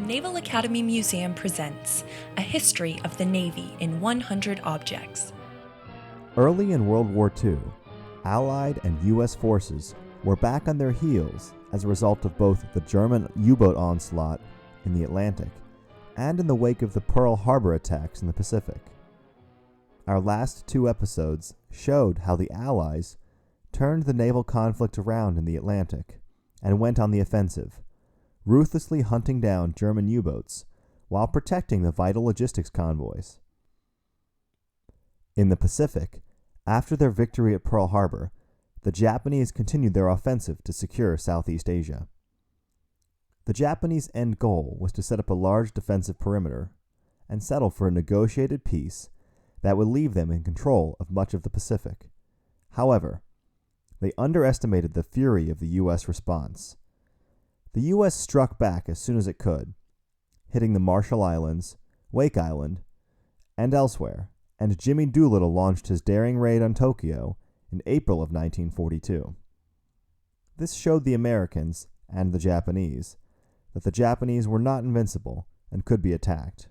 Naval Academy Museum presents A History of the Navy in 100 Objects. Early in World War II, Allied and U.S. forces were back on their heels as a result of both the German U-boat onslaught in the Atlantic and in the wake of the Pearl Harbor attacks in the Pacific. Our last two episodes showed how the Allies turned the naval conflict around in the Atlantic and went on the offensive, ruthlessly hunting down German U-boats while protecting the vital logistics convoys. In the Pacific, after their victory at Pearl Harbor, the Japanese continued their offensive to secure Southeast Asia. The Japanese end goal was to set up a large defensive perimeter and settle for a negotiated peace that would leave them in control of much of the Pacific. However, they underestimated the fury of the U.S. response. The U.S. struck back as soon as it could, hitting the Marshall Islands, Wake Island, and elsewhere, and Jimmy Doolittle launched his daring raid on Tokyo in April of 1942. This showed the Americans, and the Japanese, that the Japanese were not invincible and could be attacked.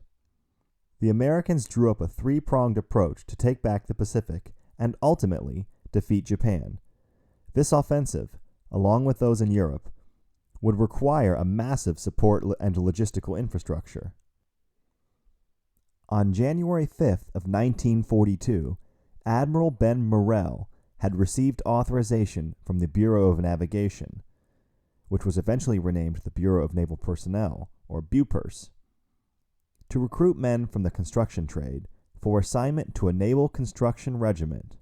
The Americans drew up a three-pronged approach to take back the Pacific and ultimately defeat Japan. This offensive, along with those in Europe, would require a massive support and logistical infrastructure. On January 5th of 1942, Admiral Ben Morrell had received authorization from the Bureau of Navigation, which was eventually renamed the Bureau of Naval Personnel, or BUPERS, to recruit men from the construction trade for assignment to a naval construction regiment.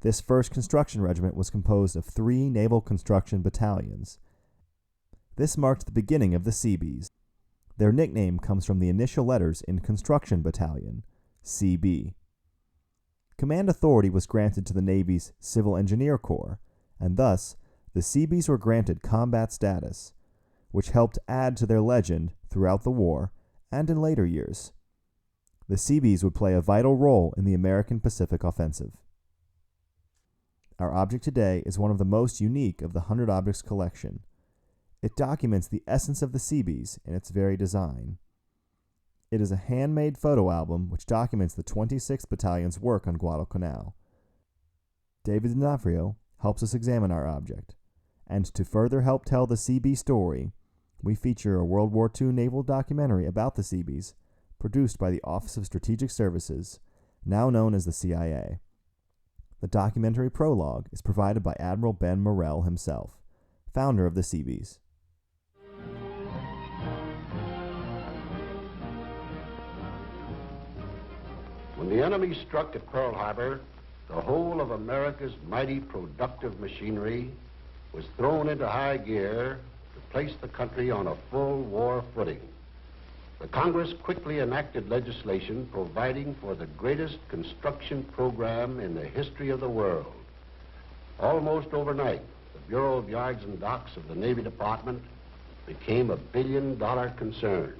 This first construction regiment was composed of 3 naval construction battalions. This marked the beginning of the Seabees. Their nickname comes from the initial letters in Construction Battalion, Seabee. Command authority was granted to the Navy's Civil Engineer Corps, and thus the Seabees were granted combat status, which helped add to their legend throughout the war and in later years. The Seabees would play a vital role in the American Pacific Offensive. Our object today is one of the most unique of the 100 Objects collection. It documents the essence of the Seabees in its very design. It is a handmade photo album which documents the 26th Battalion's work on Guadalcanal. David D'Onofrio helps us examine our object, and to further help tell the Seabee story, we feature a World War II naval documentary about the Seabees, produced by the Office of Strategic Services, now known as the CIA. The documentary prologue is provided by Admiral Ben Morrell himself, founder of the Seabees. When the enemy struck at Pearl Harbor, the whole of America's mighty productive machinery was thrown into high gear to place the country on a full war footing. The Congress quickly enacted legislation providing for the greatest construction program in the history of the world. Almost overnight, the Bureau of Yards and Docks of the Navy Department became a billion-dollar concern.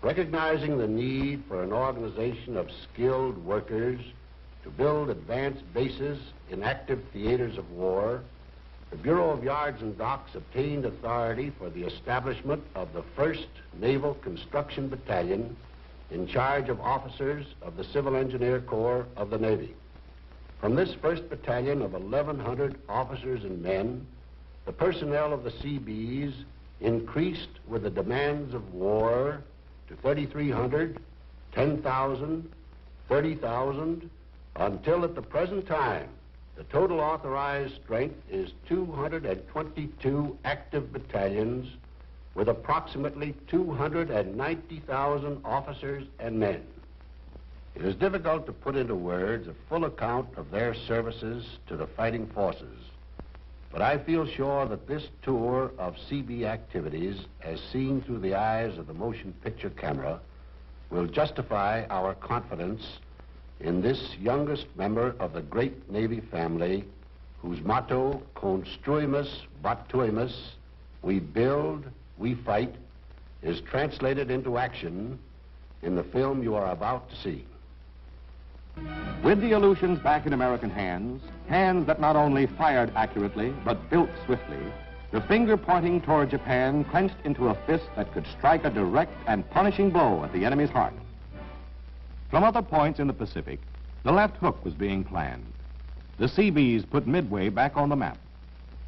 Recognizing the need for an organization of skilled workers to build advanced bases in active theaters of war, the Bureau of Yards and Docks obtained authority for the establishment of the 1st Naval Construction Battalion in charge of officers of the Civil Engineer Corps of the Navy. From this 1st Battalion of 1,100 officers and men, the personnel of the Seabees increased with the demands of war to 3,300, 10,000, 30,000, until at the present time, the total authorized strength is 222 active battalions with approximately 290,000 officers and men. It is difficult to put into words a full account of their services to the fighting forces, but I feel sure that this tour of Seabee activities, as seen through the eyes of the motion picture camera, will justify our confidence in this youngest member of the great Navy family, whose motto, Construimus Batuimus, we build, we fight, is translated into action in the film you are about to see. With the Aleutians back in American hands, hands that not only fired accurately, but built swiftly, the finger pointing toward Japan clenched into a fist that could strike a direct and punishing blow at the enemy's heart. From other points in the Pacific, the left hook was being planned. The Seabees put Midway back on the map.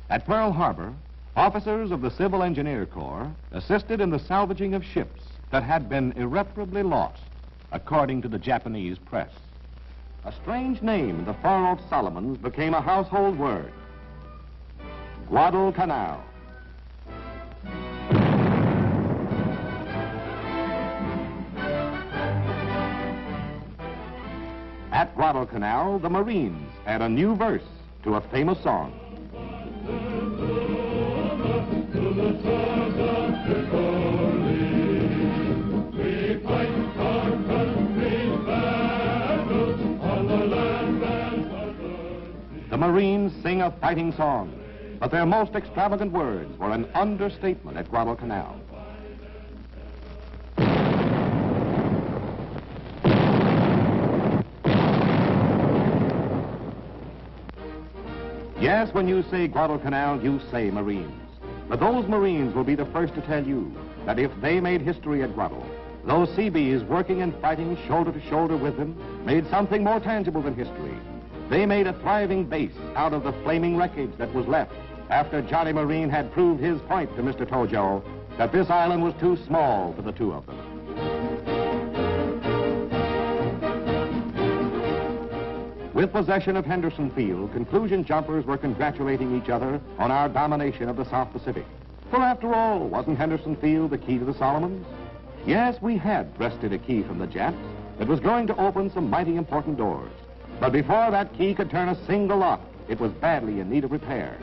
At Pearl Harbor, officers of the Civil Engineer Corps assisted in the salvaging of ships that had been irreparably lost, according to the Japanese press. A strange name in the far-off Solomons became a household word: Guadalcanal. At Guadalcanal, the Marines add a new verse to a famous song. The Marines sing a fighting song, but their most extravagant words were an understatement at Guadalcanal. Yes, when you say Guadalcanal, you say Marines. But those Marines will be the first to tell you that if they made history at Guadal, those Seabees working and fighting shoulder to shoulder with them made something more tangible than history. They made a thriving base out of the flaming wreckage that was left after Johnny Marine had proved his point to Mr. Tojo that this island was too small for the two of them. With possession of Henderson Field, conclusion jumpers were congratulating each other on our domination of the South Pacific. For after all, wasn't Henderson Field the key to the Solomons? Yes, we had wrested a key from the Japs that was going to open some mighty important doors. But before that key could turn a single lock, it was badly in need of repair.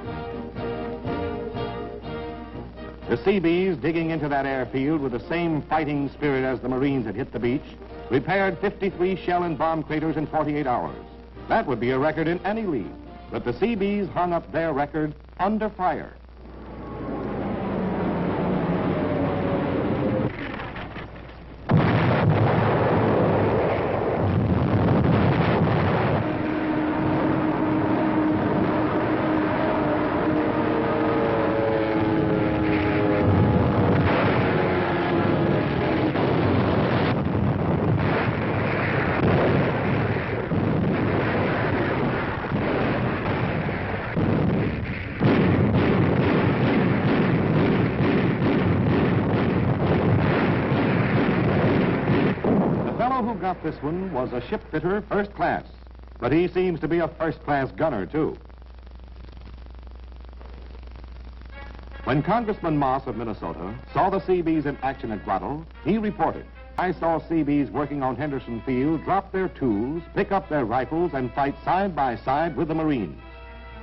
The Seabees, digging into that airfield with the same fighting spirit as the Marines had hit the beach, repaired 53 shell and bomb craters in 48 hours. That would be a record in any league, but the Seabees hung up their record under fire. This one was a ship fitter first class, but he seems to be a first-class gunner, too. When Congressman Moss of Minnesota saw the Seabees in action at Guadal, he reported, "I saw Seabees working on Henderson Field drop their tools, pick up their rifles, and fight side by side with the Marines.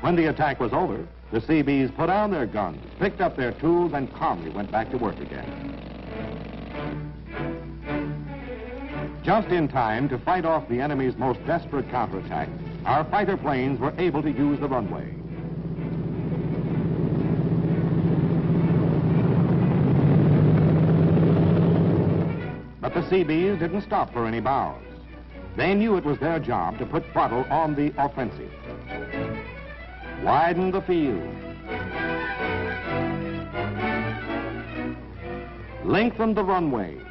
When the attack was over, the Seabees put down their guns, picked up their tools, and calmly went back to work again." Just in time to fight off the enemy's most desperate counterattack, our fighter planes were able to use the runway. But the Seabees didn't stop for any bows. They knew it was their job to put Guadal on the offensive. Widen the field. Lengthen the runway.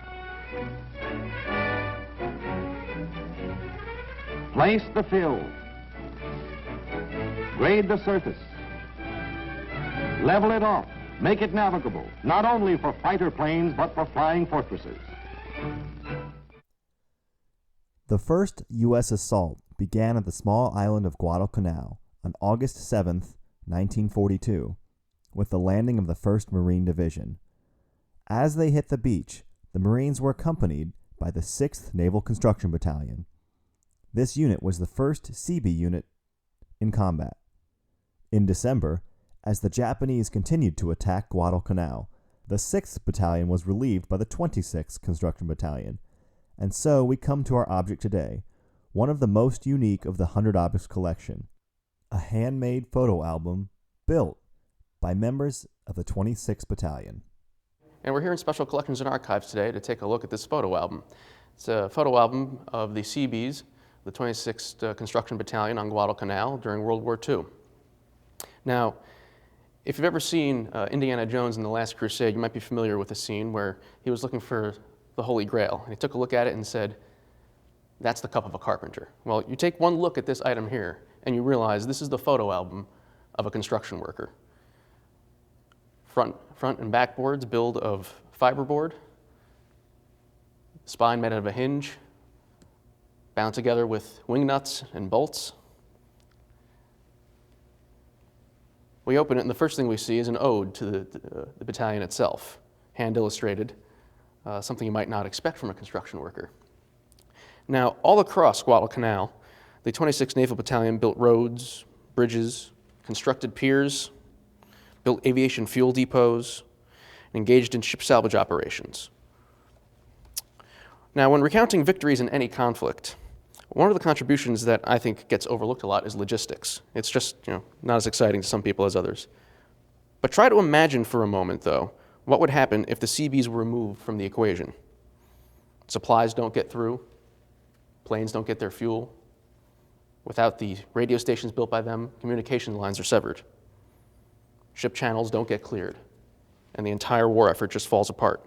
Place the fill. Grade the surface. Level it off. Make it navigable, not only for fighter planes, but for flying fortresses. The first U.S. assault began at the small island of Guadalcanal on August 7th, 1942, with the landing of the 1st Marine Division. As they hit the beach, the Marines were accompanied by the 6th Naval Construction Battalion. This unit was the first Seabee unit in combat. In December, as the Japanese continued to attack Guadalcanal, the 6th Battalion was relieved by the 26th Construction Battalion. And so we come to our object today, one of the most unique of the 100 Objects collection, a handmade photo album built by members of the 26th Battalion. And we're here in Special Collections and Archives today to take a look at this photo album. It's a photo album of the Seabees, the 26th Construction Battalion on Guadalcanal during World War II. Now, If you've ever seen Indiana Jones in The Last Crusade, you might be familiar with a scene where he was looking for the Holy Grail. And he took a look at it and said, "That's the cup of a carpenter." Well, you take one look at this item here, and you realize this is the photo album of a construction worker. Front and back boards built of fiberboard, spine made out of a hinge, bound together with wing nuts and bolts. We open it, and the first thing we see is an ode to the battalion itself, hand illustrated, something you might not expect from a construction worker. Now, all across Guadalcanal, the 26th Naval Battalion built roads, bridges, constructed piers, built aviation fuel depots, and engaged in ship salvage operations. Now, when recounting victories in any conflict, one of the contributions that I think gets overlooked a lot is logistics. It's just, not as exciting to some people as others. But try to imagine for a moment, though, what would happen if the Seabees were removed from the equation. Supplies don't get through, planes don't get their fuel. Without the radio stations built by them, communication lines are severed. Ship channels don't get cleared, and the entire war effort just falls apart.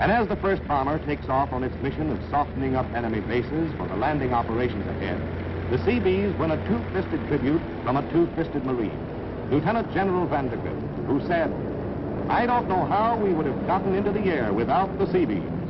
And as the first bomber takes off on its mission of softening up enemy bases for the landing operations ahead, the Seabees win a two-fisted tribute from a two-fisted Marine, Lieutenant General Vanderbilt, who said, "I don't know how we would have gotten into the air without the Seabees."